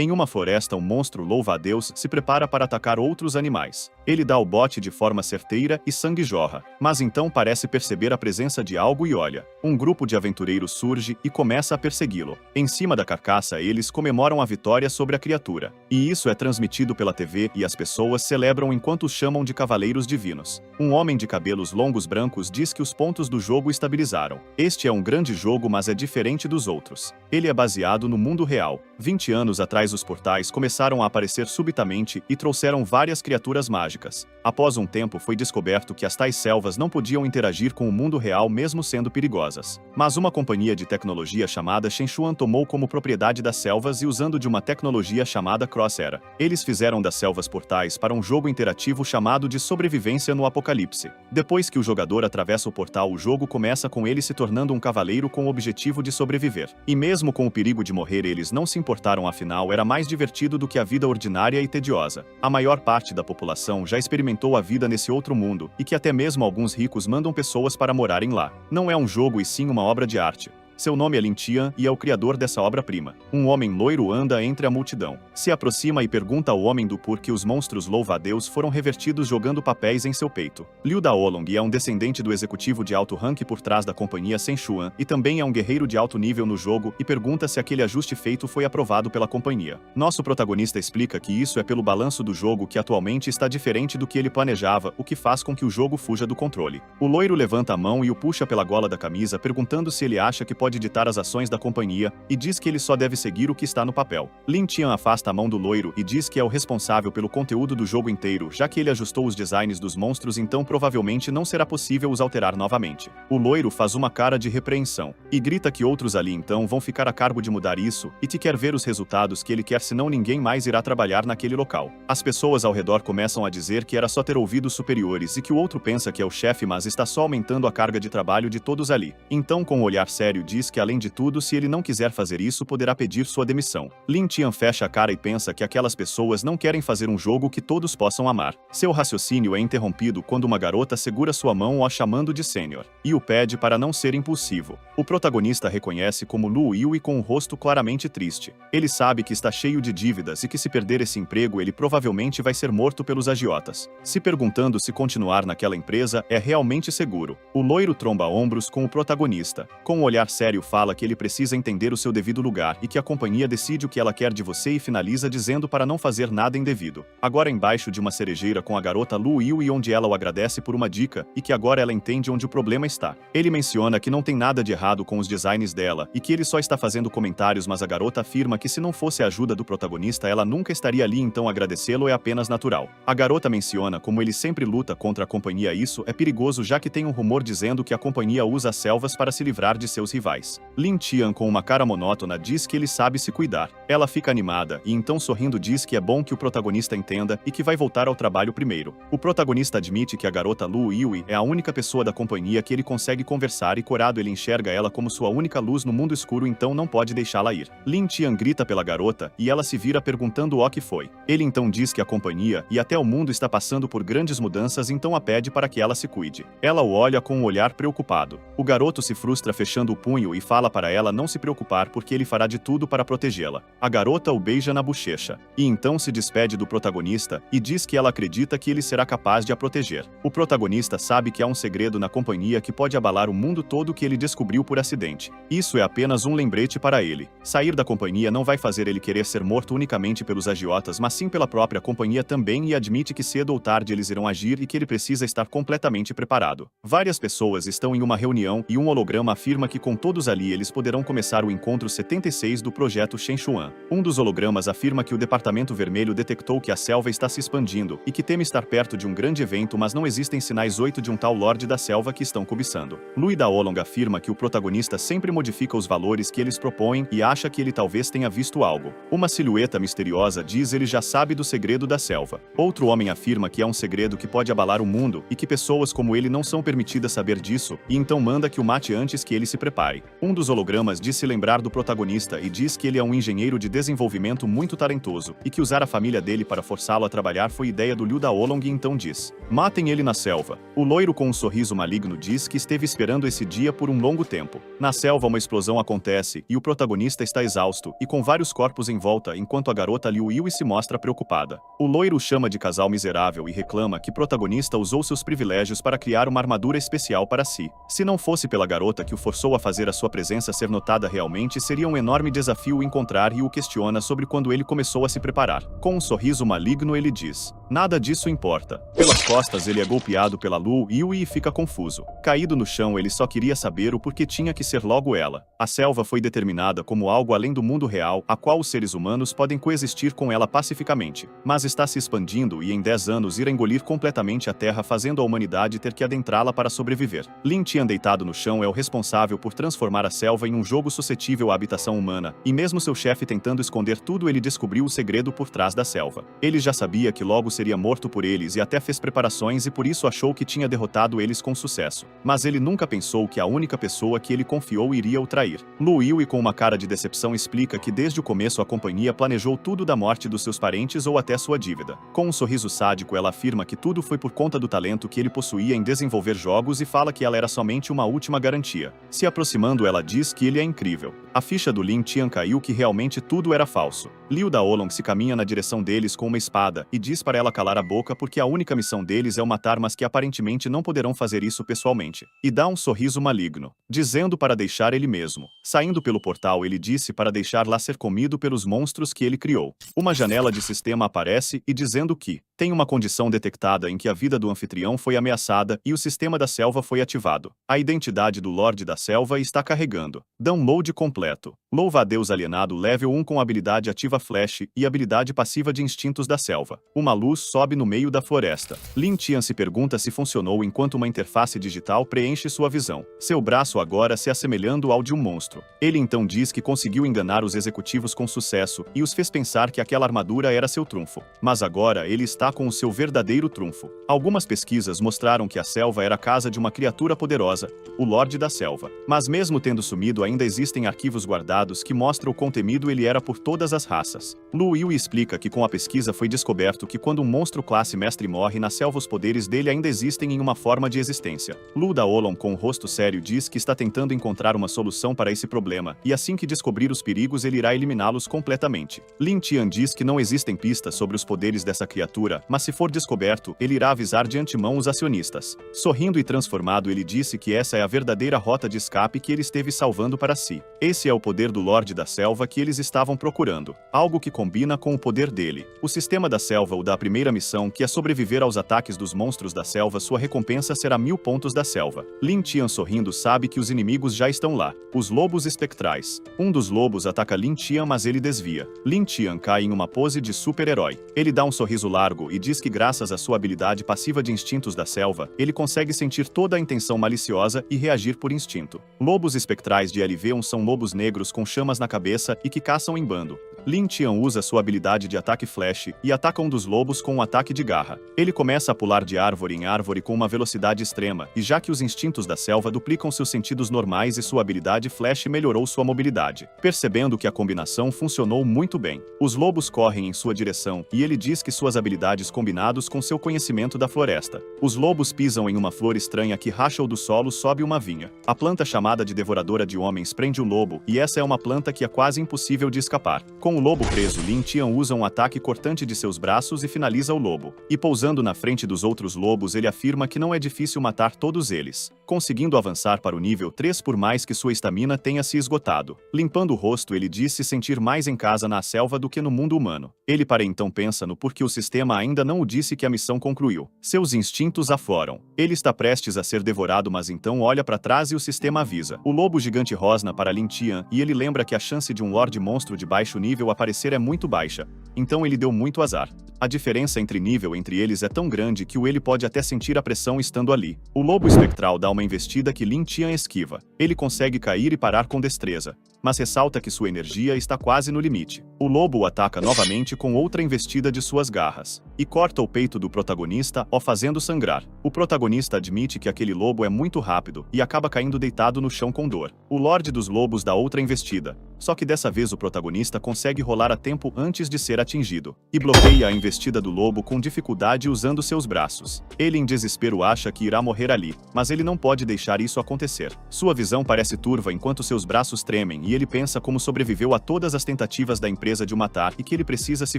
Em uma floresta, um monstro louva-a-Deus se prepara para atacar outros animais. Ele dá o bote de forma certeira e sangue jorra, mas então parece perceber a presença de algo e olha. Um grupo de aventureiros surge e começa a persegui-lo. Em cima da carcaça, eles comemoram a vitória sobre a criatura. E isso é transmitido pela TV e as pessoas celebram enquanto os chamam de cavaleiros divinos. Um homem de cabelos longos brancos diz que os pontos do jogo estabilizaram. Este é um grande jogo, mas é diferente dos outros. Ele é baseado no mundo real. 20 anos atrás, os portais começaram a aparecer subitamente e trouxeram várias criaturas mágicas. Após um tempo, foi descoberto que as tais selvas não podiam interagir com o mundo real mesmo sendo perigosas. Mas uma companhia de tecnologia chamada Shenchuan tomou como propriedade das selvas e usando de uma tecnologia chamada Crossera. Eles fizeram das selvas portais para um jogo interativo chamado de Sobrevivência no Apocalipse. Depois que o jogador atravessa o portal, o jogo começa com ele se tornando um cavaleiro com o objetivo de sobreviver. E mesmo com o perigo de morrer, eles não se importaram, afinal era mais divertido do que a vida ordinária e tediosa. A maior parte da população já experimentou a vida nesse outro mundo, e que até mesmo alguns ricos mandam pessoas para morarem lá. Não é um jogo e sim uma obra de arte. Seu nome é Lin Tian e é o criador dessa obra-prima. Um homem loiro anda entre a multidão. Se aproxima e pergunta ao homem do porquê os monstros louva-a-Deus foram revertidos jogando papéis em seu peito. Liu Daolong é um descendente do executivo de alto rank por trás da companhia Shenchuan e também é um guerreiro de alto nível no jogo e pergunta se aquele ajuste feito foi aprovado pela companhia. Nosso protagonista explica que isso é pelo balanço do jogo que atualmente está diferente do que ele planejava, o que faz com que o jogo fuja do controle. O loiro levanta a mão e o puxa pela gola da camisa perguntando se ele acha que pode ditar as ações da companhia e diz que ele só deve seguir o que está no papel. Lin Tian afasta a mão do loiro e diz que é o responsável pelo conteúdo do jogo inteiro, já que ele ajustou os designs dos monstros, então provavelmente não será possível os alterar novamente. O loiro faz uma cara de repreensão e grita que outros ali então vão ficar a cargo de mudar isso e te quer ver os resultados que ele quer, senão ninguém mais irá trabalhar naquele local. As pessoas ao redor começam a dizer que era só ter ouvidos superiores e que o outro pensa que é o chefe, mas está só aumentando a carga de trabalho de todos ali. Então, com um olhar sério, diz que além de tudo, se ele não quiser fazer isso, poderá pedir sua demissão. Lin Tian fecha a cara e pensa que aquelas pessoas não querem fazer um jogo que todos possam amar. Seu raciocínio é interrompido quando uma garota segura sua mão, o chamando de sênior, e o pede para não ser impulsivo. O protagonista reconhece como Lu Yui com o rosto claramente triste. Ele sabe que está cheio de dívidas e que se perder esse emprego ele provavelmente vai ser morto pelos agiotas. Se perguntando se continuar naquela empresa é realmente seguro. O loiro tromba ombros com o protagonista. Com um olhar sério fala que ele precisa entender o seu devido lugar e que a companhia decide o que ela quer de você e finaliza dizendo para não fazer nada indevido. Agora embaixo de uma cerejeira com a garota Lu Yui, onde ela o agradece por uma dica e que agora ela entende onde o problema está. Ele menciona que não tem nada de errado com os designs dela e que ele só está fazendo comentários, mas a garota afirma que se não fosse a ajuda do protagonista ela nunca estaria ali, então agradecê-lo é apenas natural. A garota menciona como ele sempre luta contra a companhia. Isso é perigoso, já que tem um rumor dizendo que a companhia usa as selvas para se livrar de seus rivais. Lin Tian, com uma cara monótona, diz que ele sabe se cuidar. Ela fica animada e então, sorrindo, diz que é bom que o protagonista entenda e que vai voltar ao trabalho primeiro. O protagonista admite que a garota Lu Yui é a única pessoa da companhia que ele consegue conversar e, corado, ele enxerga ela como sua única luz no mundo escuro, então não pode deixá-la ir. Lin Tian grita pela garota e ela se vira perguntando o que foi. Ele então diz que a companhia e até o mundo está passando por grandes mudanças, então a pede para que ela se cuide. Ela o olha com um olhar preocupado. O garoto se frustra fechando o punho e fala para ela não se preocupar porque ele fará de tudo para protegê-la. A garota o beija na bochecha e então se despede do protagonista e diz que ela acredita que ele será capaz de a proteger. O protagonista sabe que há um segredo na companhia que pode abalar o mundo todo que ele descobriu por acidente. Isso é apenas um lembrete para ele. Sair da companhia não vai fazer ele querer ser morto unicamente pelos agiotas, mas sim pela própria companhia também, e admite que cedo ou tarde eles irão agir e que ele precisa estar completamente preparado. Várias pessoas estão em uma reunião e um holograma afirma que com todos ali eles poderão começar o encontro 76 do projeto Shenchuan. Um dos hologramas afirma que o Departamento Vermelho detectou que a selva está se expandindo e que teme estar perto de um grande evento, mas não existem sinais 8 de um tal Lorde da Selva que estão cobiçando. Lui Daolong afirma que o protagonista sempre modifica os valores que eles propõem e acha que ele talvez tenha visto algo. Uma silhueta misteriosa diz ele já sabe do segredo da selva. Outro homem afirma que é um segredo que pode abalar o mundo e que pessoas como ele não são permitidas saber disso, e então manda que o mate antes que ele se prepare. pai. Um dos hologramas diz se lembrar do protagonista e diz que ele é um engenheiro de desenvolvimento muito talentoso, e que usar a família dele para forçá-lo a trabalhar foi ideia do Liu Daolong e então diz: matem ele na selva. O loiro com um sorriso maligno diz que esteve esperando esse dia por um longo tempo. Na selva uma explosão acontece, e o protagonista está exausto, e com vários corpos em volta enquanto a garota Liu Yue se mostra preocupada. O loiro o chama de casal miserável e reclama que o protagonista usou seus privilégios para criar uma armadura especial para si. Se não fosse pela garota que o forçou a fazer a sua presença ser notada realmente, seria um enorme desafio encontrar e o questiona sobre quando ele começou a se preparar. Com um sorriso maligno ele diz: nada disso importa. Pelas costas ele é golpeado pela Liu Yue e fica confuso. Caído no chão ele só queria saber o porquê tinha que ser logo ela. A selva foi determinada como algo além do mundo real, a qual os seres humanos podem coexistir com ela pacificamente, mas está se expandindo e em 10 anos irá engolir completamente a Terra, fazendo a humanidade ter que adentrá-la para sobreviver. Lin Tian deitado no chão é o responsável por transformar a selva em um jogo suscetível à habitação humana, e mesmo seu chefe tentando esconder tudo, ele descobriu o segredo por trás da selva. Ele já sabia que logo seria morto por eles e até fez preparações e por isso achou que tinha derrotado eles com sucesso. Mas ele nunca pensou que a única pessoa que ele confiou iria o trair. Liu Yue, com uma cara de decepção, explica que desde o começo a companhia planejou tudo da morte dos seus parentes ou até sua dívida. Com um sorriso sádico ela afirma que tudo foi por conta do talento que ele possuía em desenvolver jogos e fala que ela era somente uma última garantia. Se aproximando ela diz que ele é incrível. A ficha do Lin Tian caiu, que realmente tudo era falso. Liu Daolong se caminha na direção deles com uma espada e diz para ela calar a boca porque a única missão deles é o matar, mas que aparentemente não poderão fazer isso pessoalmente. E dá um sorriso maligno, dizendo para deixar ele mesmo. Saindo pelo portal ele disse para deixar lá ser comido pelos monstros que ele criou. Uma janela de sistema aparece e dizendo que tem uma condição detectada em que a vida do anfitrião foi ameaçada e o sistema da selva foi ativado. A identidade do Lorde da Selva está carregando. Download completo. Louva a Deus alienado level 1 com habilidade ativa Flash e habilidade passiva de instintos da selva. Uma luz sobe no meio da floresta. Lin Tian se pergunta se funcionou enquanto uma interface digital preenche sua visão. Seu braço agora se assemelhando ao de um monstro. Ele então diz que conseguiu enganar os executivos com sucesso e os fez pensar que aquela armadura era seu trunfo. Mas agora ele está com o seu verdadeiro trunfo. Algumas pesquisas mostraram que a selva era a casa de uma criatura poderosa, o Lorde da Selva. Mas mesmo tendo sumido, ainda existem arquivos guardados que mostram o quão temido ele era por todas as raças. Liu Yue explica que com a pesquisa foi descoberto que quando um monstro classe mestre morre na selva, os poderes dele ainda existem em uma forma de existência. Liu Daolong, com o rosto sério, diz que está tentando encontrar uma solução para esse problema, e assim que descobrir os perigos ele irá eliminá-los completamente. Lin Tian diz que não existem pistas sobre os poderes dessa criatura, mas se for descoberto, ele irá avisar de antemão os acionistas. Sorrindo e transformado ele disse que essa é a verdadeira rota de escape que ele esteve salvando para si. Esse é o poder do Lorde da Selva que eles estavam procurando, algo que combina com o poder dele. O sistema da selva o dá a primeira missão, que é sobreviver aos ataques dos monstros da selva. Sua recompensa será 1000 pontos da selva. Lin Tian, sorrindo, sabe que os inimigos já estão lá. Os lobos espectrais. Um dos lobos ataca Lin Tian, mas ele desvia. Lin Tian cai em uma pose de super-herói. Ele dá um sorriso largo e diz que graças à sua habilidade passiva de instintos da selva, ele consegue sentir toda a intenção maliciosa e reagir por instinto. Lobos espectrais de LV1 são lobos negros com chamas na cabeça e que caçam em bando. Lin Tian usa sua habilidade de ataque flash e ataca um dos lobos com um ataque de garra. Ele começa a pular de árvore em árvore com uma velocidade extrema, e já que os instintos da selva duplicam seus sentidos normais e sua habilidade flash melhorou sua mobilidade. Percebendo que a combinação funcionou muito bem, os lobos correm em sua direção e ele diz que suas habilidades combinados com seu conhecimento da floresta. Os lobos pisam em uma flor estranha que racha do solo, sobe uma vinha. A planta chamada de Devoradora de Homens prende o lobo, e essa é uma planta que é quase impossível de escapar. Com o lobo preso, Lin Tian usa um ataque cortante de seus braços e finaliza o lobo. E pousando na frente dos outros lobos, ele afirma que não é difícil matar todos eles, conseguindo avançar para o nível 3 por mais que sua estamina tenha se esgotado. Limpando o rosto, ele diz se sentir mais em casa na selva do que no mundo humano. Ele para então pensa no porquê o sistema ainda não o disse que a missão concluiu. Seus instintos afloram. Ele está prestes a ser devorado, mas então olha para trás e o sistema avisa. O lobo gigante rosna para Lin Tian e ele lembra que a chance de um Lorde monstro de baixo nível aparecer é muito baixa. Então ele deu muito azar. A diferença entre nível entre eles é tão grande que ele pode até sentir a pressão estando ali. O lobo espectral dá uma investida que Lin Tian esquiva. Ele consegue cair e parar com destreza, mas ressalta que sua energia está quase no limite. O lobo o ataca novamente com outra investida de suas garras, e corta o peito do protagonista, o fazendo sangrar. O protagonista admite que aquele lobo é muito rápido, e acaba caindo deitado no chão com dor. O Lorde dos Lobos dá outra investida, só que dessa vez o protagonista consegue rolar a tempo antes de ser atingido, e bloqueia a investida do lobo com dificuldade usando seus braços. Ele em desespero acha que irá morrer ali, mas ele não pode deixar isso acontecer. Sua visão parece turva enquanto seus braços tremem e ele pensa como sobreviveu a todas as tentativas da empresa de o matar e que ele precisa se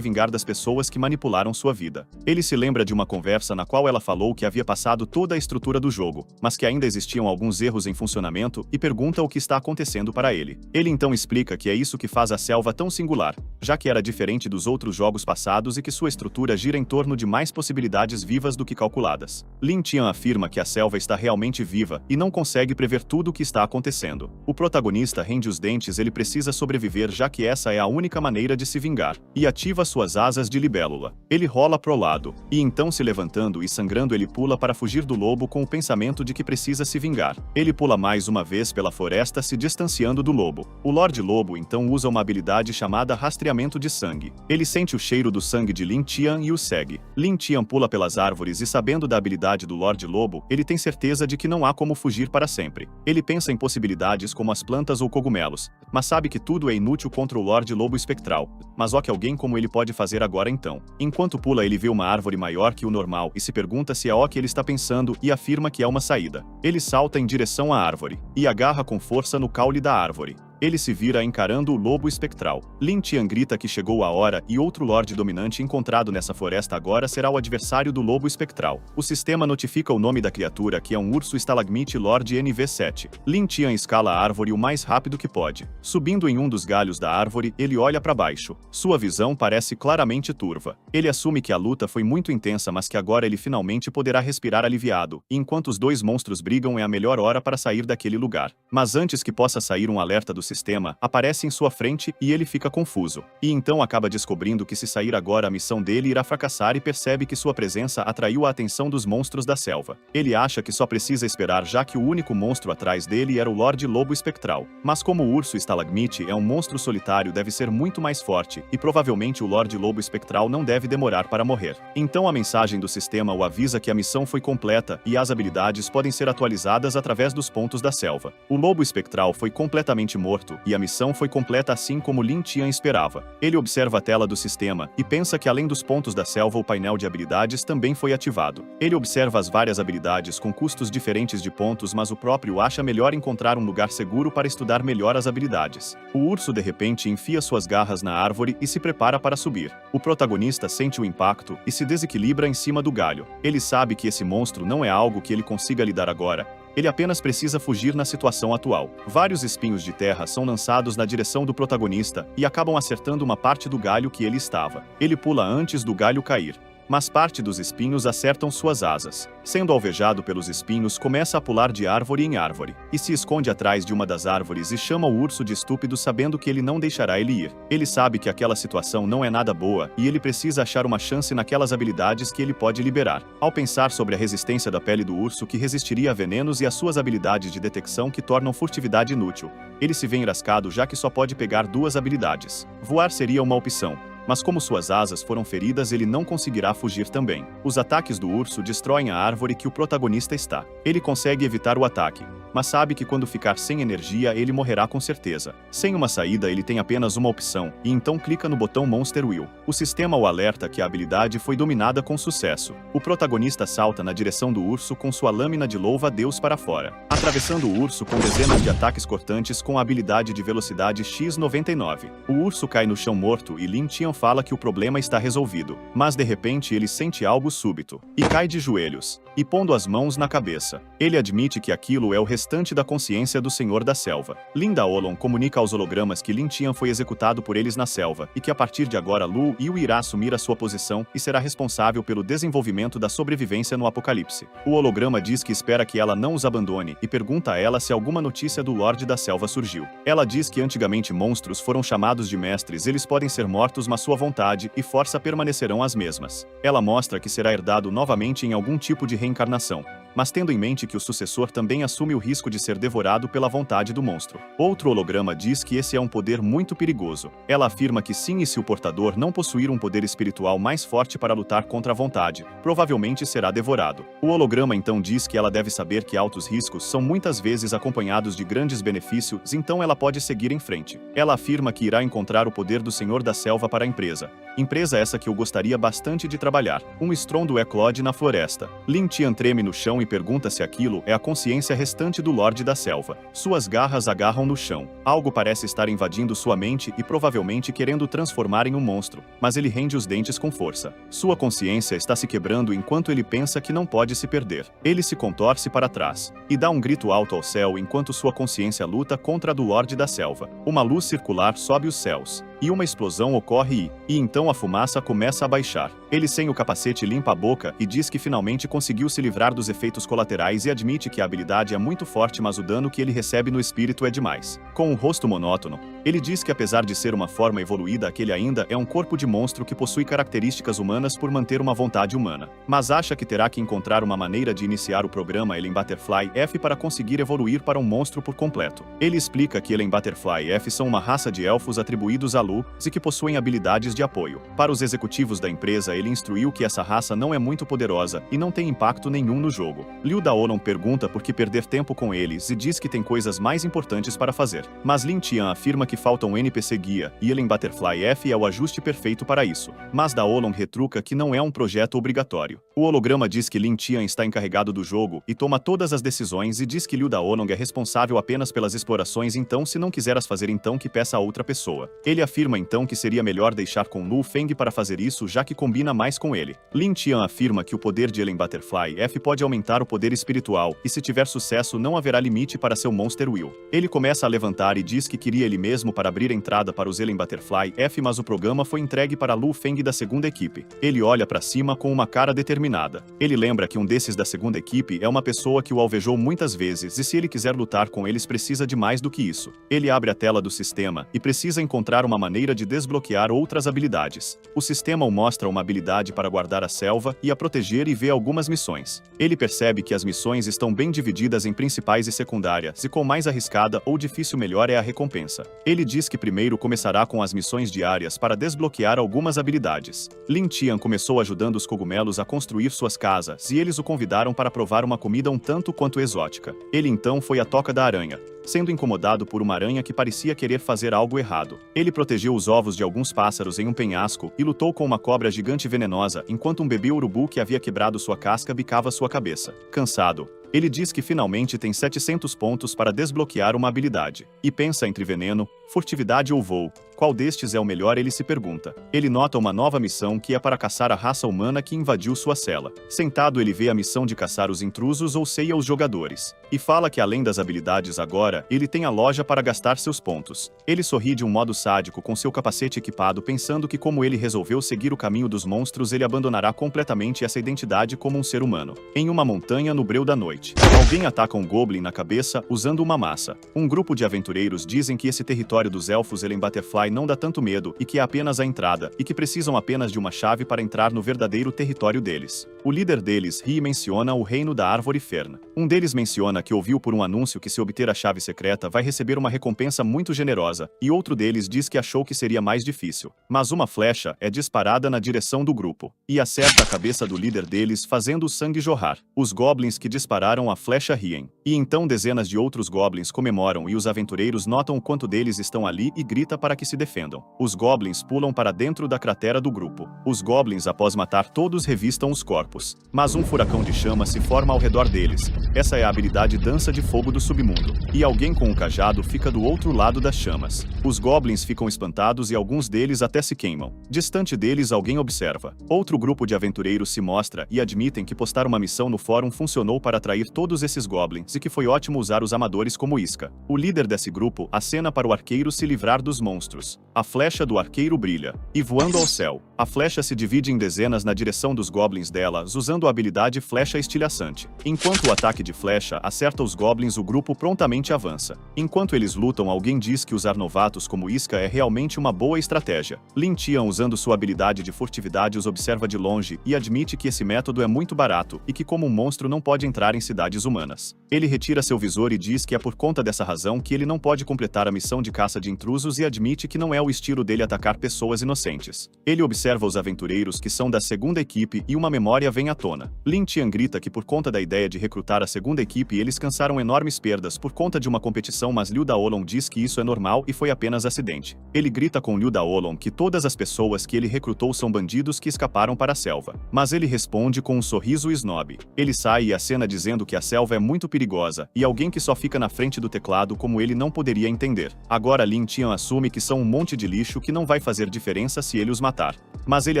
vingar das pessoas que manipularam sua vida. Ele se lembra de uma conversa na qual ela falou que havia passado toda a estrutura do jogo, mas que ainda existiam alguns erros em funcionamento e pergunta o que está acontecendo para ele. Ele então explica que é isso que faz a selva tão singular, já que era diferente dos outros jogos passados e que sua estrutura gira em torno de mais possibilidades vivas do que calculadas. Lin Tian afirma que a selva está realmente viva e não consegue prever tudo o que está acontecendo. O protagonista rende os dentes, ele precisa sobreviver já que essa é a única maneira de se vingar, e ativa suas asas de libélula. Ele rola pro lado, e então se levantando e sangrando ele pula para fugir do lobo com o pensamento de que precisa se vingar. Ele pula mais uma vez pela floresta se distanciando do lobo. O Lorde Lobo então usa uma habilidade chamada rastreamento de sangue. Ele sente o cheiro do sangue de Lin Tian e o segue. Lin Tian pula pelas árvores e sabendo da habilidade do Lorde Lobo, ele tem certeza de que não há como fugir para sempre. Ele pensa em possibilidades como as plantas ou cogumelos, mas sabe que tudo é inútil contra o Lorde Lobo espectral. Mas o que alguém como ele pode fazer agora então? Enquanto pula ele vê uma árvore maior que o normal e se pergunta se é o que ele está pensando e afirma que é uma saída. Ele salta em direção à árvore e agarra com força no caule da árvore. Ele se vira encarando o lobo espectral. Lin Tian grita que chegou a hora e outro Lorde Dominante encontrado nessa floresta agora será o adversário do lobo espectral. O sistema notifica o nome da criatura, que é um urso estalagmite Lorde NV7. Lin Tian escala a árvore o mais rápido que pode. Subindo em um dos galhos da árvore, ele olha para baixo. Sua visão parece claramente turva. Ele assume que a luta foi muito intensa, mas que agora ele finalmente poderá respirar aliviado. E enquanto os dois monstros brigam, é a melhor hora para sair daquele lugar. Mas antes que possa sair um alerta do sistema, aparece em sua frente e ele fica confuso. E então acaba descobrindo que se sair agora a missão dele irá fracassar e percebe que sua presença atraiu a atenção dos monstros da selva. Ele acha que só precisa esperar já que o único monstro atrás dele era o Lorde Lobo Espectral. Mas como o urso estalagmite é um monstro solitário, deve ser muito mais forte e provavelmente o Lorde Lobo Espectral não deve demorar para morrer. Então a mensagem do sistema o avisa que a missão foi completa e as habilidades podem ser atualizadas através dos pontos da selva. O Lobo Espectral foi completamente morto e a missão foi completa assim como Lin Tian esperava. Ele observa a tela do sistema e pensa que além dos pontos da selva o painel de habilidades também foi ativado. Ele observa as várias habilidades com custos diferentes de pontos, mas o próprio acha melhor encontrar um lugar seguro para estudar melhor as habilidades. O urso de repente enfia suas garras na árvore e se prepara para subir. O protagonista sente o impacto e se desequilibra em cima do galho. Ele sabe que esse monstro não é algo que ele consiga lidar agora. Ele apenas precisa fugir na situação atual. Vários espinhos de terra são lançados na direção do protagonista e acabam acertando uma parte do galho que ele estava. Ele pula antes do galho cair, mas parte dos espinhos acertam suas asas. Sendo alvejado pelos espinhos, começa a pular de árvore em árvore, e se esconde atrás de uma das árvores e chama o urso de estúpido sabendo que ele não deixará ele ir. Ele sabe que aquela situação não é nada boa, e ele precisa achar uma chance naquelas habilidades que ele pode liberar. Ao pensar sobre a resistência da pele do urso que resistiria a venenos e as suas habilidades de detecção que tornam furtividade inútil, ele se vê enrascado já que só pode pegar duas habilidades. Voar seria uma opção, mas como suas asas foram feridas, ele não conseguirá fugir também. Os ataques do urso destroem a árvore que o protagonista está. Ele consegue evitar o ataque, mas sabe que quando ficar sem energia, ele morrerá com certeza. Sem uma saída, ele tem apenas uma opção, e então clica no botão Monster Will. O sistema o alerta que a habilidade foi dominada com sucesso. O protagonista salta na direção do urso com sua lâmina de louva-a-Deus para fora, atravessando o urso com dezenas de ataques cortantes com a habilidade de velocidade X99. O urso cai no chão morto e Lin Tian fala que o problema está resolvido, mas de repente ele sente algo súbito, e cai de joelhos, e pondo as mãos na cabeça. Ele admite que aquilo é o restante da consciência do Senhor da Selva. Linda Olon comunica aos hologramas que Lin Tian foi executado por eles na selva, e que a partir de agora Lu Yu irá assumir a sua posição e será responsável pelo desenvolvimento da sobrevivência no apocalipse. O holograma diz que espera que ela não os abandone e pergunta a ela se alguma notícia do Lorde da Selva surgiu. Ela diz que antigamente monstros foram chamados de mestres, eles podem ser mortos, mas sua sua vontade e força permanecerão as mesmas. Ela mostra que será herdado novamente em algum tipo de reencarnação, mas tendo em mente que o sucessor também assume o risco de ser devorado pela vontade do monstro. Outro holograma diz que esse é um poder muito perigoso. Ela afirma que sim, e se o portador não possuir um poder espiritual mais forte para lutar contra a vontade, provavelmente será devorado. O holograma então diz que ela deve saber que altos riscos são muitas vezes acompanhados de grandes benefícios, então ela pode seguir em frente. Ela afirma que irá encontrar o poder do Senhor da Selva para a empresa. Empresa essa que eu gostaria bastante de trabalhar. Um estrondo eclode na floresta. Lin Tian treme no chão e pergunta se aquilo é a consciência restante do Lorde da Selva. Suas garras agarram no chão. Algo parece estar invadindo sua mente e provavelmente querendo transformar em um monstro, mas ele rende os dentes com força. Sua consciência está se quebrando enquanto ele pensa que não pode se perder. Ele se contorce para trás e dá um grito alto ao céu enquanto sua consciência luta contra a do Lorde da Selva. Uma luz circular sobe os céus e uma explosão ocorre e então a fumaça começa a baixar. Ele sem o capacete limpa a boca e diz que finalmente conseguiu se livrar dos efeitos colaterais e admite que a habilidade é muito forte, mas o dano que ele recebe no espírito é demais. Com um rosto monótono, ele diz que apesar de ser uma forma evoluída, aquele ainda é um corpo de monstro que possui características humanas por manter uma vontade humana. Mas acha que terá que encontrar uma maneira de iniciar o programa Elen Butterfly F para conseguir evoluir para um monstro por completo. Ele explica que Elen Butterfly F são uma raça de elfos atribuídos a Lu e que possuem habilidades de apoio. Para os executivos da empresa, ele instruiu que essa raça não é muito poderosa e não tem impacto nenhum no jogo. Liu Daolon pergunta por que perder tempo com eles e diz que tem coisas mais importantes para fazer. Mas Lin Tian afirma que falta um NPC guia e Elen Butterfly F é o ajuste perfeito para isso. Mas Daolon retruca que não é um projeto obrigatório. O holograma diz que Lin Tian está encarregado do jogo e toma todas as decisões e diz que Liu Daolon é responsável apenas pelas explorações, então se não quiser as fazer, então que peça a outra pessoa. Ele afirma então que seria melhor deixar com Lu Feng para fazer isso, já que combina mais com ele. Lin Tian afirma que o poder de Elen Butterfly F pode aumentar o poder espiritual e se tiver sucesso não haverá limite para seu Monster Will. Ele começa a levantar e diz que queria ele mesmo para abrir a entrada para os Elen Butterfly F, mas o programa foi entregue para Lu Feng da segunda equipe. Ele olha para cima com uma cara determinada. Ele lembra que um desses da segunda equipe é uma pessoa que o alvejou muitas vezes e se ele quiser lutar com eles precisa de mais do que isso. Ele abre a tela do sistema e precisa encontrar uma maneira de desbloquear outras habilidades. O sistema o mostra uma habilidade para guardar a selva e a proteger e vê algumas missões. Ele percebe que as missões estão bem divididas em principais e secundárias e com mais arriscada ou difícil melhor é a recompensa. Ele diz que primeiro começará com as missões diárias para desbloquear algumas habilidades. Lin Tian começou ajudando os cogumelos a construir suas casas e eles o convidaram para provar uma comida um tanto quanto exótica. Ele então foi à Toca da Aranha, sendo incomodado por uma aranha que parecia querer fazer algo errado. Ele protegeu os ovos de alguns pássaros em um penhasco e lutou com uma cobra gigante venenosa enquanto um bebê urubu que havia quebrado sua casca bicava sua cabeça. Cansado, ele diz que finalmente tem 700 pontos para desbloquear uma habilidade. E pensa entre veneno, furtividade ou voo. Qual destes é o melhor, ele se pergunta. Ele nota uma nova missão que é para caçar a raça humana que invadiu sua cela. Sentado, ele vê a missão de caçar os intrusos ou ceia os jogadores. E fala que além das habilidades agora, ele tem a loja para gastar seus pontos. Ele sorri de um modo sádico com seu capacete equipado, pensando que como ele resolveu seguir o caminho dos monstros, ele abandonará completamente essa identidade como um ser humano. Em uma montanha no breu da noite, alguém ataca um goblin na cabeça usando uma massa. Um grupo de aventureiros dizem que esse território dos elfos Elen Butterfly não dá tanto medo e que é apenas a entrada, e que precisam apenas de uma chave para entrar no verdadeiro território deles. O líder deles ri e menciona o reino da árvore ferna. Um deles menciona que ouviu por um anúncio que se obter a chave secreta vai receber uma recompensa muito generosa, e outro deles diz que achou que seria mais difícil. Mas uma flecha é disparada na direção do grupo, e acerta a cabeça do líder deles, fazendo o sangue jorrar. Os goblins que dispararam a flecha riem. E então dezenas de outros goblins comemoram e os aventureiros notam o quanto deles estão ali e grita para que se defendam. Os goblins pulam para dentro da cratera do grupo. Os goblins, após matar todos, revistam os corpos. Mas um furacão de chama se forma ao redor deles. Essa é a habilidade Dança de Fogo do submundo. E alguém com um cajado fica do outro lado das chamas. Os goblins ficam espantados e alguns deles até se queimam. Distante deles, alguém observa. Outro grupo de aventureiros se mostra e admitem que postar uma missão no fórum funcionou para atrair todos esses goblins e que foi ótimo usar os amadores como isca. O líder desse grupo acena para o arqueiro se livrar dos monstros. A flecha do arqueiro brilha. E voando ao céu, A flecha se divide em dezenas na direção dos goblins delas usando a habilidade Flecha Estilhaçante. Enquanto o ataque de flecha acerta os goblins, o grupo prontamente avança. Enquanto eles lutam, alguém diz que usar novatos como isca é realmente uma boa estratégia. Lin Tian, usando sua habilidade de furtividade, os observa de longe e admite que esse método é muito barato e que, como um monstro, não pode entrar em cidades humanas. Ele retira seu visor e diz que é por conta dessa razão que ele não pode completar a missão de caça de intrusos e admite que não é o estilo dele atacar pessoas inocentes. Ele observa os aventureiros que são da segunda equipe e uma memória vem à tona. Lin Tian grita que por conta da ideia de recrutar a segunda equipe eles cansaram enormes perdas por conta de uma competição, mas Liu Daolong diz que isso é normal e foi apenas acidente. Ele grita com Liu Daolong que todas as pessoas que ele recrutou são bandidos que escaparam para a selva. Mas ele responde com um sorriso snob. Ele sai e acena dizendo que a selva é muito perigosa e alguém que só fica na frente do teclado como ele não poderia entender. Agora Lin Tian assume que são um monte de lixo que não vai fazer diferença se ele os matar. Mas ele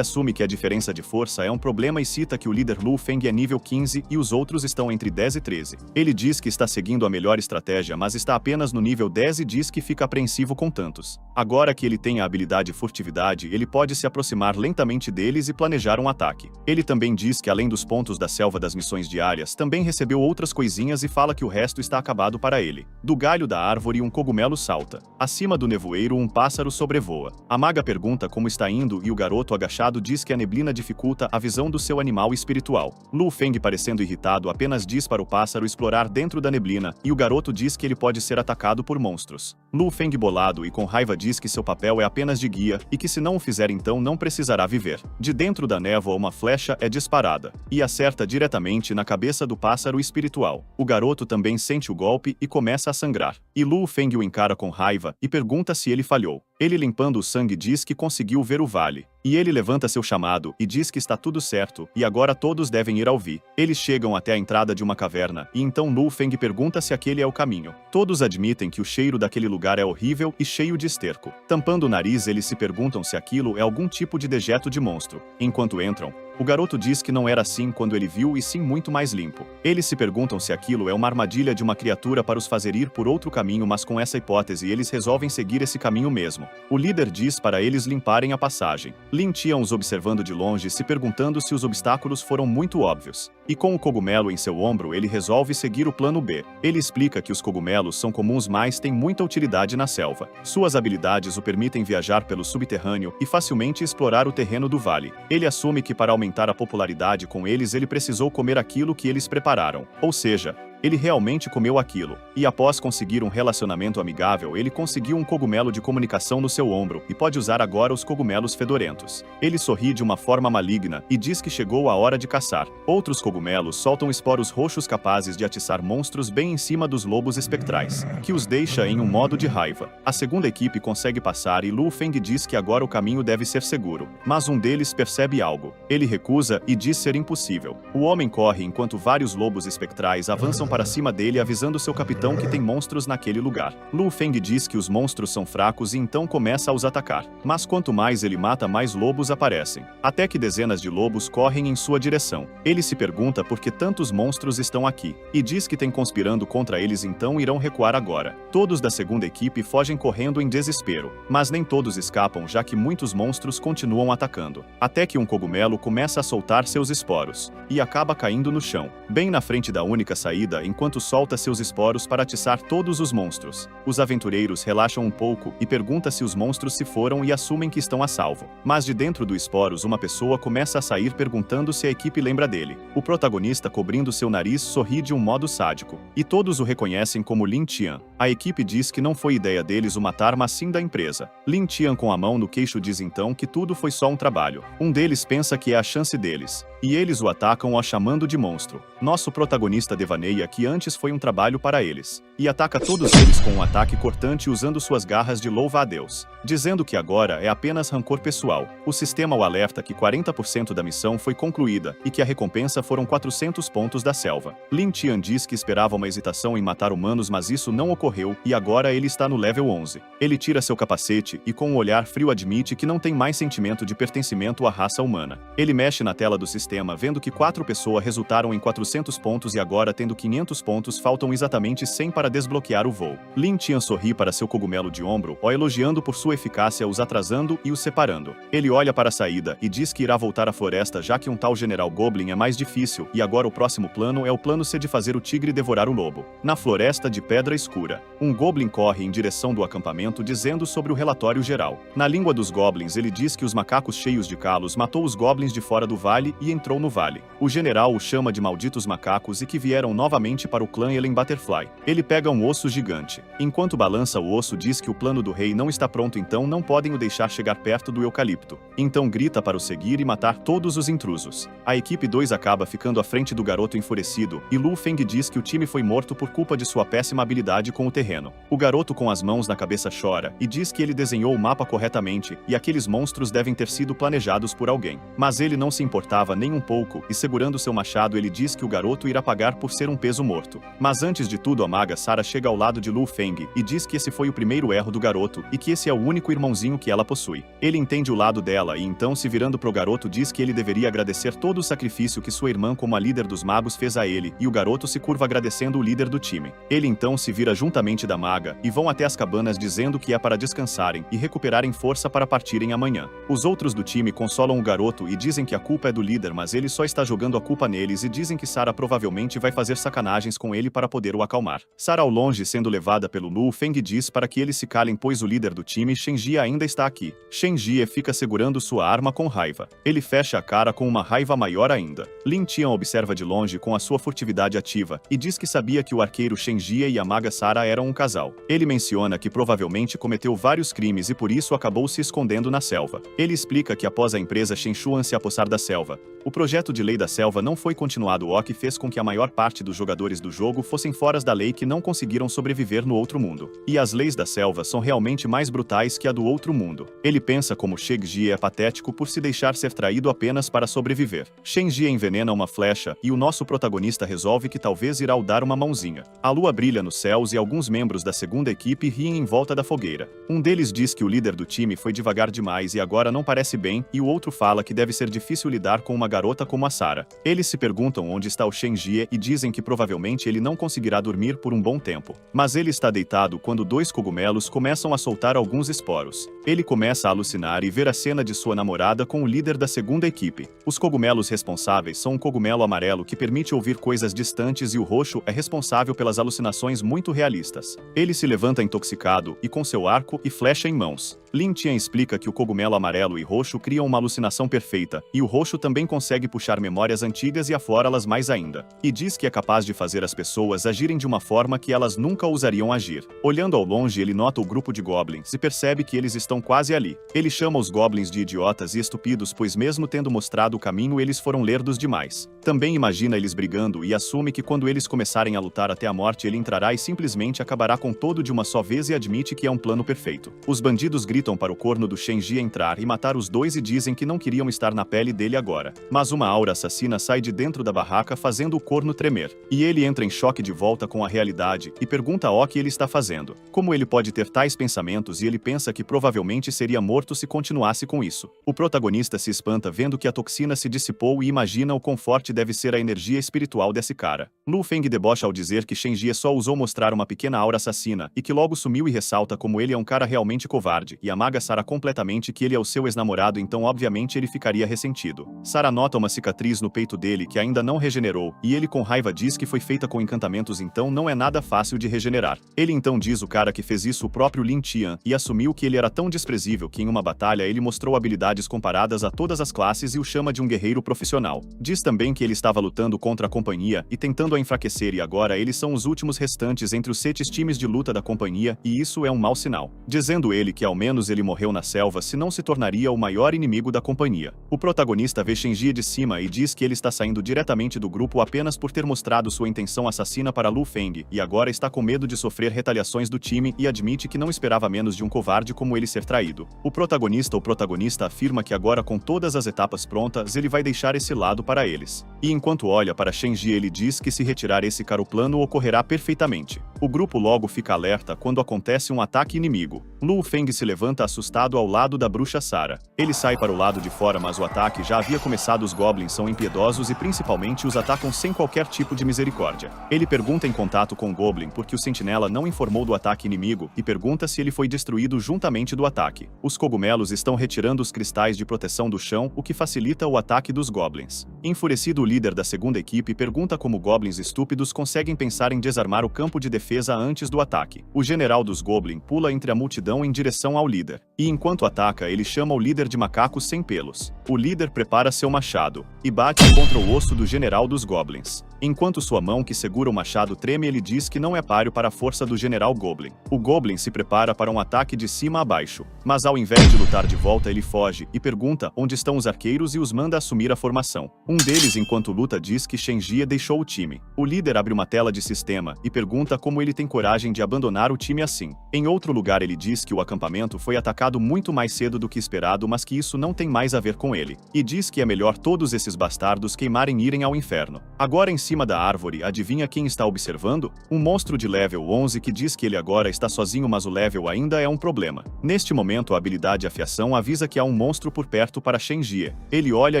assume que a diferença de força é um problema e cita que o líder Lu Feng é nível 15 e os outros estão entre 10 e 13. Ele diz que está seguindo a melhor estratégia, mas está apenas no nível 10 e diz que fica apreensivo com tantos. Agora que ele tem a habilidade furtividade, ele pode se aproximar lentamente deles e planejar um ataque. Ele também diz que além dos pontos da selva das missões diárias, também recebeu outras coisinhas e fala que o resto está acabado para ele. Do galho da árvore um cogumelo salta. Acima do nevoeiro um pássaro sobrevoa. A maga pergunta como está indo e o garoto agachado diz que a neblina dificulta a visão do seu animal espiritual. Lu Feng, parecendo irritado, apenas diz para o pássaro explorar dentro da neblina e o garoto diz que ele pode ser atacado por monstros. Lu Feng, bolado e com raiva, diz que seu papel é apenas de guia e que se não o fizer então não precisará viver. De dentro da névoa uma flecha é disparada e acerta diretamente na cabeça do pássaro espiritual. O garoto também sente o golpe e começa a sangrar. E Lu Feng o encara com raiva e pergunta se ele falhou. Ele, limpando o sangue, diz que conseguiu ver o vale. E ele levanta seu chamado e diz que está tudo certo e agora todos devem ir ao Vi. Eles chegam até a entrada de uma caverna e então Lu Feng pergunta se aquele é o caminho. Todos admitem que o cheiro daquele lugar é horrível e cheio de esterco. Tampando o nariz, eles se perguntam se aquilo é algum tipo de dejeto de monstro. Enquanto entram, o garoto diz que não era assim quando ele viu e sim muito mais limpo. Eles se perguntam se aquilo é uma armadilha de uma criatura para os fazer ir por outro caminho, mas com essa hipótese eles resolvem seguir esse caminho mesmo. O líder diz para eles limparem a passagem. Lin Tian os observando de longe, se perguntando se os obstáculos foram muito óbvios. E com o cogumelo em seu ombro ele resolve seguir o plano B. Ele explica que os cogumelos são comuns, mas têm muita utilidade na selva. Suas habilidades o permitem viajar pelo subterrâneo e facilmente explorar o terreno do vale. Ele assume que para aumentar a popularidade com eles ele precisou comer aquilo que eles prepararam. Ou seja, ele realmente comeu aquilo. E após conseguir um relacionamento amigável, ele conseguiu um cogumelo de comunicação no seu ombro e pode usar agora os cogumelos fedorentos. Ele sorri de uma forma maligna e diz que chegou a hora de caçar. Outros cogumelos soltam esporos roxos capazes de atiçar monstros bem em cima dos lobos espectrais, que os deixa em um modo de raiva. A segunda equipe consegue passar e Lu Feng diz que agora o caminho deve ser seguro. Mas um deles percebe algo. Ele recusa e diz ser impossível. O homem corre enquanto vários lobos espectrais avançam para cima dele, avisando seu capitão que tem monstros naquele lugar. Lu Feng diz que os monstros são fracos e então começa a os atacar. Mas quanto mais ele mata, mais lobos aparecem. Até que dezenas de lobos correm em sua direção. Ele se pergunta por que tantos monstros estão aqui. E diz que tem conspirando contra eles, então irão recuar agora. Todos da segunda equipe fogem correndo em desespero. Mas nem todos escapam, já que muitos monstros continuam atacando. Até que um cogumelo começa a soltar seus esporos. E acaba caindo no chão, bem na frente da única saída, enquanto solta seus esporos para atiçar todos os monstros. Os aventureiros relaxam um pouco e perguntam se os monstros se foram e assumem que estão a salvo. Mas de dentro do esporos uma pessoa começa a sair perguntando se a equipe lembra dele. O protagonista, cobrindo seu nariz, sorri de um modo sádico. E todos o reconhecem como Lin Tian. A equipe diz que não foi ideia deles o matar, mas sim da empresa. Lin Tian, com a mão no queixo, diz então que tudo foi só um trabalho. Um deles pensa que é a chance deles. E eles o atacam o chamando de monstro. Nosso protagonista devaneia que antes foi um trabalho para eles. E ataca todos eles com um ataque cortante usando suas garras de louva a Deus, dizendo que agora é apenas rancor pessoal. O sistema o alerta que 40% da missão foi concluída e que a recompensa foram 400 pontos da selva. Lin Tian diz que esperava uma hesitação em matar humanos, mas isso não ocorreu e agora ele está no level 11. Ele tira seu capacete e com um olhar frio admite que não tem mais sentimento de pertencimento à raça humana. Ele mexe na tela do sistema sistema vendo que 4 pessoas resultaram em 400 pontos e agora tendo 500 pontos faltam exatamente 100 para desbloquear o voo. Lin Tian sorri para seu cogumelo de ombro, o elogiando por sua eficácia os atrasando e os separando. Ele olha para a saída e diz que irá voltar à floresta já que um tal General Goblin é mais difícil e agora o próximo plano é o plano C de fazer o tigre devorar o lobo. Na floresta de pedra escura, um Goblin corre em direção do acampamento dizendo sobre o relatório geral. Na língua dos Goblins ele diz que os macacos cheios de calos matou os Goblins de fora do vale e entrou no vale. O general o chama de malditos macacos e que vieram novamente para o clã Ellen Butterfly. Ele pega um osso gigante. Enquanto balança o osso diz que o plano do rei não está pronto então não podem o deixar chegar perto do eucalipto. Então grita para o seguir e matar todos os intrusos. A equipe 2 acaba ficando à frente do garoto enfurecido e Lu Feng diz que o time foi morto por culpa de sua péssima habilidade com o terreno. O garoto com as mãos na cabeça chora e diz que ele desenhou o mapa corretamente e aqueles monstros devem ter sido planejados por alguém. Mas ele não se importava nem um pouco e segurando seu machado ele diz que o garoto irá pagar por ser um peso morto. Mas antes de tudo a maga Sara chega ao lado de Lu Feng e diz que esse foi o primeiro erro do garoto e que esse é o único irmãozinho que ela possui. Ele entende o lado dela e então se virando pro garoto diz que ele deveria agradecer todo o sacrifício que sua irmã como a líder dos magos fez a ele e o garoto se curva agradecendo o líder do time. Ele então se vira juntamente da maga e vão até as cabanas dizendo que é para descansarem e recuperarem força para partirem amanhã. Os outros do time consolam o garoto e dizem que a culpa é do líder mas ele só está jogando a culpa neles e dizem que Sara provavelmente vai fazer sacanagens com ele para poder o acalmar. Sara ao longe sendo levada pelo Lu Feng diz para que eles se calem pois o líder do time Shen Jie ainda está aqui. Shen Jie fica segurando sua arma com raiva. Ele fecha a cara com uma raiva maior ainda. Lin Tian observa de longe com a sua furtividade ativa e diz que sabia que o arqueiro Shen Jie e a maga Sara eram um casal. Ele menciona que provavelmente cometeu vários crimes e por isso acabou se escondendo na selva. Ele explica que após a empresa Shenchuan se apossar da selva, o projeto de lei da selva não foi continuado o que fez com que a maior parte dos jogadores do jogo fossem fora da lei que não conseguiram sobreviver no outro mundo. E as leis da selva são realmente mais brutais que a do outro mundo. Ele pensa como Shen Jie é patético por se deixar ser traído apenas para sobreviver. Shen Jie envenena uma flecha e o nosso protagonista resolve que talvez irá o dar uma mãozinha. A lua brilha nos céus e alguns membros da segunda equipe riem em volta da fogueira. Um deles diz que o líder do time foi devagar demais e agora não parece bem e o outro fala que deve ser difícil lidar com uma garota como a Sara. Eles se perguntam onde está o Shen Jie e dizem que provavelmente ele não conseguirá dormir por um bom tempo. Mas ele está deitado quando 2 cogumelos começam a soltar alguns esporos. Ele começa a alucinar e ver a cena de sua namorada com o líder da segunda equipe. Os cogumelos responsáveis são um cogumelo amarelo que permite ouvir coisas distantes e o roxo é responsável pelas alucinações muito realistas. Ele se levanta intoxicado e com seu arco e flecha em mãos. Lin Tian explica que o cogumelo amarelo e roxo criam uma alucinação perfeita, e o roxo também consegue puxar memórias antigas e aflora-las mais ainda. E diz que é capaz de fazer as pessoas agirem de uma forma que elas nunca ousariam agir. Olhando ao longe ele nota o grupo de goblins e percebe que eles estão quase ali. Ele chama os goblins de idiotas e estúpidos pois mesmo tendo mostrado o caminho eles foram lerdos demais. Também imagina eles brigando e assume que quando eles começarem a lutar até a morte ele entrará e simplesmente acabará com todo de uma só vez e admite que é um plano perfeito. Os bandidos gritam para o corno do Shen Jie entrar e matar os dois e dizem que não queriam estar na pele dele agora. Mas uma aura assassina sai de dentro da barraca fazendo o corno tremer. E ele entra em choque de volta com a realidade e pergunta ao que ele está fazendo. Como ele pode ter tais pensamentos e ele pensa que provavelmente seria morto se continuasse com isso. O protagonista se espanta vendo que a toxina se dissipou e imagina o quão forte deve ser a energia espiritual desse cara. Lu Feng debocha ao dizer que Shen Jie só usou mostrar uma pequena aura assassina e que logo sumiu e ressalta como ele é um cara realmente covarde e a maga Sara completamente que ele é o seu ex-namorado então obviamente ele ficaria ressentido. Sara nota uma cicatriz no peito dele que ainda não regenerou e ele com raiva diz que foi feita com encantamentos então não é nada fácil de regenerar. Ele então diz o cara que fez isso o próprio Lin Tian e assumiu que ele era tão desprezível que em uma batalha ele mostrou habilidades comparadas a todas as classes e o chama de um guerreiro profissional. Diz também que ele estava lutando contra a companhia e tentando a enfraquecer e agora eles são os últimos restantes entre os 7 times de luta da companhia e isso é um mau sinal. Dizendo ele que ao menos ele morreu na selva se não se tornaria o maior inimigo da companhia. O protagonista vê Shen Jie de cima e diz que ele está saindo diretamente do grupo apenas por ter mostrado sua intenção assassina para Lu Feng e agora está com medo de sofrer retaliações do time e admite que não esperava menos de um covarde como ele ser traído. O protagonista afirma que agora com todas as etapas prontas ele vai deixar esse lado para eles. E enquanto olha para Shen Jie ele diz que se retirar esse cara o plano ocorrerá perfeitamente. O grupo logo fica alerta quando acontece um ataque inimigo. Lu Feng se levanta assustado ao lado da bruxa Sara. Ele sai para o lado de fora mas o ataque já havia começado malvados goblins são impiedosos e principalmente os atacam sem qualquer tipo de misericórdia. Ele pergunta em contato com o Goblin porque o sentinela não informou do ataque inimigo e pergunta se ele foi destruído juntamente do ataque. Os cogumelos estão retirando os cristais de proteção do chão, o que facilita o ataque dos goblins. Enfurecido, o líder da segunda equipe pergunta como goblins estúpidos conseguem pensar em desarmar o campo de defesa antes do ataque. O general dos goblins pula entre a multidão em direção ao líder, e enquanto ataca, ele chama o líder de macacos sem pelos. O líder prepara seu machado e bate contra o osso do general dos goblins. Enquanto sua mão que segura o machado treme, ele diz que não é páreo para a força do general Goblin. O Goblin se prepara para um ataque de cima a baixo, mas ao invés de lutar de volta, ele foge e pergunta onde estão os arqueiros e os manda assumir a formação. Um deles, enquanto luta, diz que Shenjie deixou o time. O líder abre uma tela de sistema e pergunta como ele tem coragem de abandonar o time assim. Em outro lugar, ele diz que o acampamento foi atacado muito mais cedo do que esperado, mas que isso não tem mais a ver com ele. E diz que é melhor todos esses bastardos queimarem e irem ao inferno. Agora, em cima da árvore, adivinha quem está observando? Um monstro de level 11 que diz que ele agora está sozinho, mas o level ainda é um problema. Neste momento, a habilidade Afiação avisa que há um monstro por perto para Shenjie. Ele olha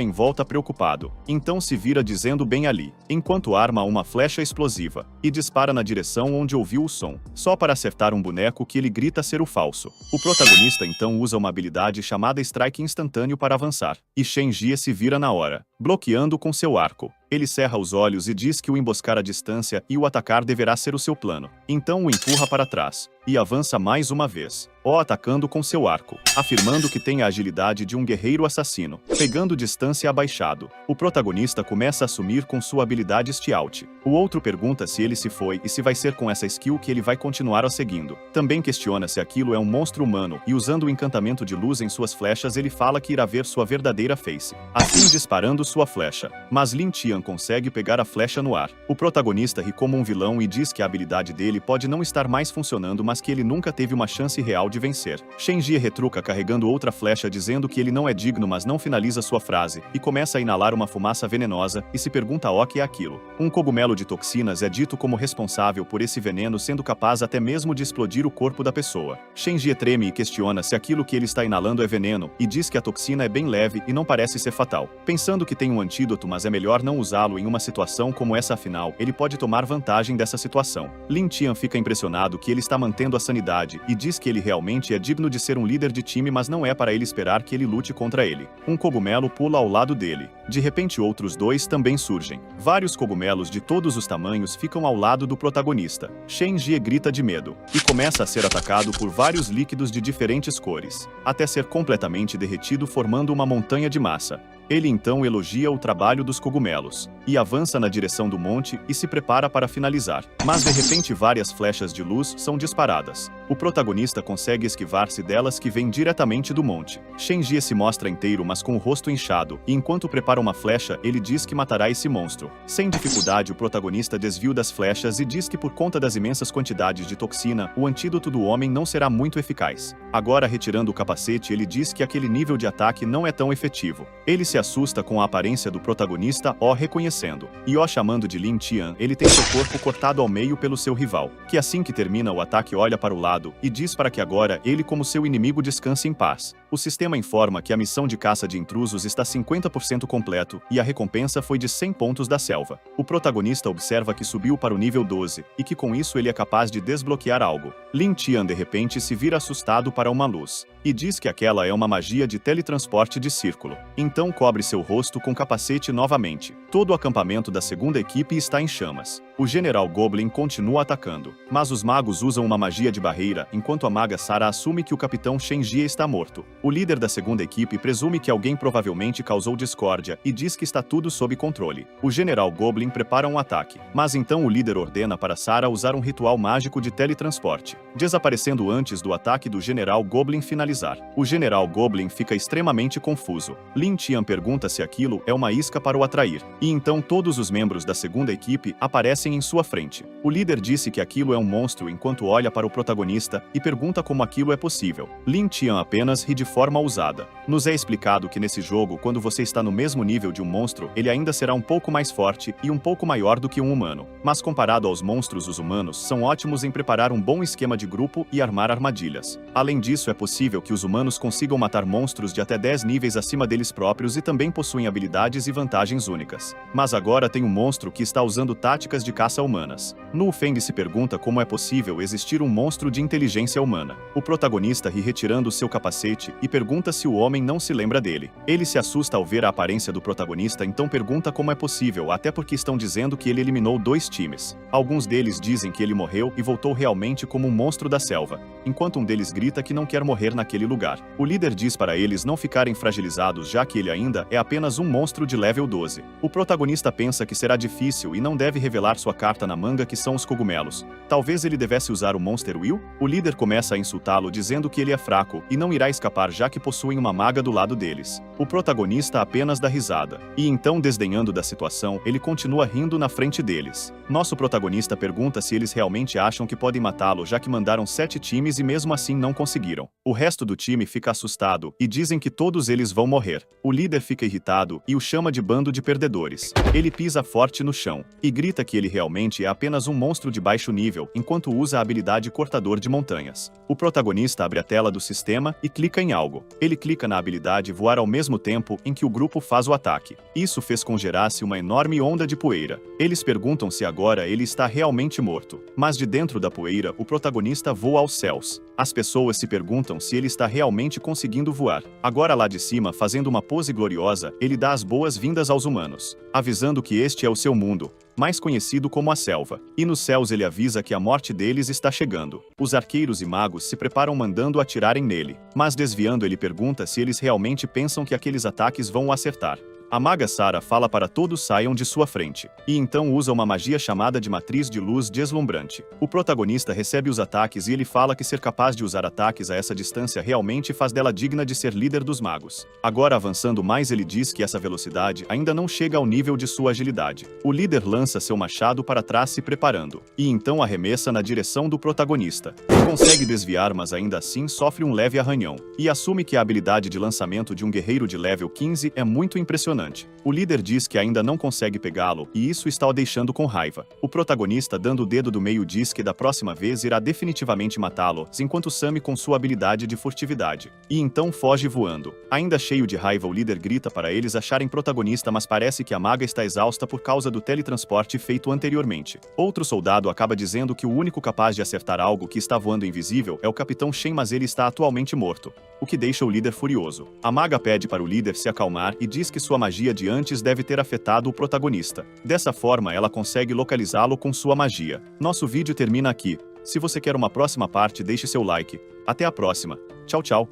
em volta preocupado. Então se vira dizendo bem ali, enquanto arma uma flecha explosiva e dispara na direção onde ouviu o som, só para acertar um boneco que ele grita ser o falso. O protagonista então usa uma habilidade chamada Strike instantâneo para avançar, e Shenjie se vira na hora, bloqueando com seu arco. Ele cerra os olhos e diz que o emboscar à distância e o atacar deverá ser o seu plano. Então o empurra para trás e avança mais uma vez, atacando com seu arco, afirmando que tem a agilidade de um guerreiro assassino, pegando distância abaixado. O protagonista começa a assumir com sua habilidade Stealth. O outro pergunta se ele se foi e se vai ser com essa skill que ele vai continuar a seguindo. Também questiona se aquilo é um monstro humano e, usando o encantamento de luz em suas flechas, ele fala que irá ver sua verdadeira face, assim disparando sua flecha. Mas Lin Tian consegue pegar a flecha no ar. O protagonista ri como um vilão e diz que a habilidade dele pode não estar mais funcionando, mas que ele nunca teve uma chance real de vencer. Shenjie retruca carregando outra flecha, dizendo que ele não é digno, mas não finaliza sua frase, e começa a inalar uma fumaça venenosa e se pergunta o que é aquilo. Um cogumelo de toxinas é dito como responsável por esse veneno, sendo capaz até mesmo de explodir o corpo da pessoa. Shenjie treme e questiona se aquilo que ele está inalando é veneno, e diz que a toxina é bem leve e não parece ser fatal. Pensando que tem um antídoto, mas é melhor não usá-lo em uma situação como essa, afinal, ele pode tomar vantagem dessa situação. Lin Tian fica impressionado que ele está mantendo a sanidade e diz que ele realmente é digno de ser um líder de time, mas não é para ele esperar que ele lute contra ele. Um cogumelo pula ao lado dele. De repente, outros dois também surgem. Vários cogumelos de todos os tamanhos ficam ao lado do protagonista. Shenjie grita de medo e começa a ser atacado por vários líquidos de diferentes cores, até ser completamente derretido, formando uma montanha de massa. Ele então elogia o trabalho dos cogumelos e avança na direção do monte e se prepara para finalizar. Mas de repente várias flechas de luz são disparadas. O protagonista consegue esquivar-se delas, que vêm diretamente do monte. Shenjie se mostra inteiro, mas com o rosto inchado, e enquanto prepara uma flecha, ele diz que matará esse monstro. Sem dificuldade, o protagonista desvia das flechas e diz que por conta das imensas quantidades de toxina, o antídoto do homem não será muito eficaz. Agora, retirando o capacete, ele diz que aquele nível de ataque não é tão efetivo. Ele se assusta com a aparência do protagonista, reconhecendo, e chamando de Lin Tian. Ele tem seu corpo cortado ao meio pelo seu rival, que assim que termina o ataque olha para o lado e diz para que agora ele, como seu inimigo, descanse em paz. O sistema informa que a missão de caça de intrusos está 50% completo e a recompensa foi de 100 pontos da selva. O protagonista observa que subiu para o nível 12 e que com isso ele é capaz de desbloquear algo. Lin Tian de repente se vira assustado para uma luz e diz que aquela é uma magia de teletransporte de círculo. Então cobre seu rosto com capacete novamente. Todo o acampamento da segunda equipe está em chamas. O general Goblin continua atacando, mas os magos usam uma magia de barreira, enquanto a maga Sara assume que o capitão Shenjie está morto. O líder da segunda equipe presume que alguém provavelmente causou discórdia e diz que está tudo sob controle. O general Goblin prepara um ataque, mas então o líder ordena para Sara usar um ritual mágico de teletransporte, desaparecendo antes do ataque do general Goblin finalizar. O general Goblin fica extremamente confuso. Lin Tian pergunta se aquilo é uma isca para o atrair, e então todos os membros da segunda equipe aparecem em sua frente. O líder disse que aquilo é um monstro enquanto olha para o protagonista e pergunta como aquilo é possível. Lin Tian apenas ri de forma ousada. Nos é explicado que nesse jogo, quando você está no mesmo nível de um monstro, ele ainda será um pouco mais forte e um pouco maior do que um humano. Mas comparado aos monstros, os humanos são ótimos em preparar um bom esquema de grupo e armar armadilhas. Além disso, é possível possível que os humanos consigam matar monstros de até 10 níveis acima deles próprios e também possuem habilidades e vantagens únicas. Mas agora tem um monstro que está usando táticas de caça humanas. Lu Feng se pergunta como é possível existir um monstro de inteligência humana. O protagonista ri retirando seu capacete e pergunta se o homem não se lembra dele. Ele se assusta ao ver a aparência do protagonista, então pergunta como é possível, até porque estão dizendo que ele eliminou 2 times. Alguns deles dizem que ele morreu e voltou realmente como um monstro da selva, enquanto um deles grita que não quer morrer naquele lugar. O líder diz para eles não ficarem fragilizados, já que ele ainda é apenas um monstro de level 12. O protagonista pensa que será difícil e não deve revelar sua carta na manga, que são os cogumelos. Talvez ele devesse usar o Monster Will? O líder começa a insultá-lo dizendo que ele é fraco e não irá escapar, já que possuem uma maga do lado deles. O protagonista apenas dá risada. E então, desdenhando da situação, ele continua rindo na frente deles. Nosso protagonista pergunta se eles realmente acham que podem matá-lo, já que mandaram 7 times e mesmo assim não conseguiram. O resto do time fica assustado e dizem que todos eles vão morrer. O líder fica irritado e o chama de bando de perdedores. Ele pisa forte no chão e grita que ele realmente é apenas um monstro de baixo nível, enquanto usa a habilidade Cortador de Montanhas. O protagonista abre a tela do sistema e clica em algo. Ele clica na habilidade Voar ao mesmo tempo em que o grupo faz o ataque. Isso fez com gerar-se uma enorme onda de poeira. Eles perguntam se agora ele está realmente morto. Mas de dentro da poeira, o protagonista voa aos céus. As pessoas se perguntam se ele está realmente conseguindo voar. Agora lá de cima, fazendo uma pose gloriosa, ele dá as boas-vindas aos humanos, avisando que este é o seu mundo, mais conhecido como a selva. E nos céus ele avisa que a morte deles está chegando. Os arqueiros e magos se preparam mandando atirarem nele. Mas desviando, ele pergunta se eles realmente pensam que aqueles ataques vão o acertar. A maga Sara fala para todos saiam de sua frente, e então usa uma magia chamada de Matriz de Luz Deslumbrante. O protagonista recebe os ataques e ele fala que ser capaz de usar ataques a essa distância realmente faz dela digna de ser líder dos magos. Agora, avançando mais, ele diz que essa velocidade ainda não chega ao nível de sua agilidade. O líder lança seu machado para trás se preparando, e então arremessa na direção do protagonista. Consegue desviar, mas ainda assim sofre um leve arranhão, e assume que a habilidade de lançamento de um guerreiro de level 15 é muito impressionante. O líder diz que ainda não consegue pegá-lo, e isso está o deixando com raiva. O protagonista, dando o dedo do meio, diz que da próxima vez irá definitivamente matá-lo, enquanto Sammy com sua habilidade de furtividade. E então foge voando. Ainda cheio de raiva, o líder grita para eles acharem protagonista, mas parece que a maga está exausta por causa do teletransporte feito anteriormente. Outro soldado acaba dizendo que o único capaz de acertar algo que está voando invisível é o Capitão Shen, mas ele está atualmente morto, o que deixa o líder furioso. A maga pede para o líder se acalmar e diz que sua magia de antes deve ter afetado o protagonista. Dessa forma, ela consegue localizá-lo com sua magia. Nosso vídeo termina aqui. Se você quer uma próxima parte, deixe seu like. Até a próxima. Tchau, tchau.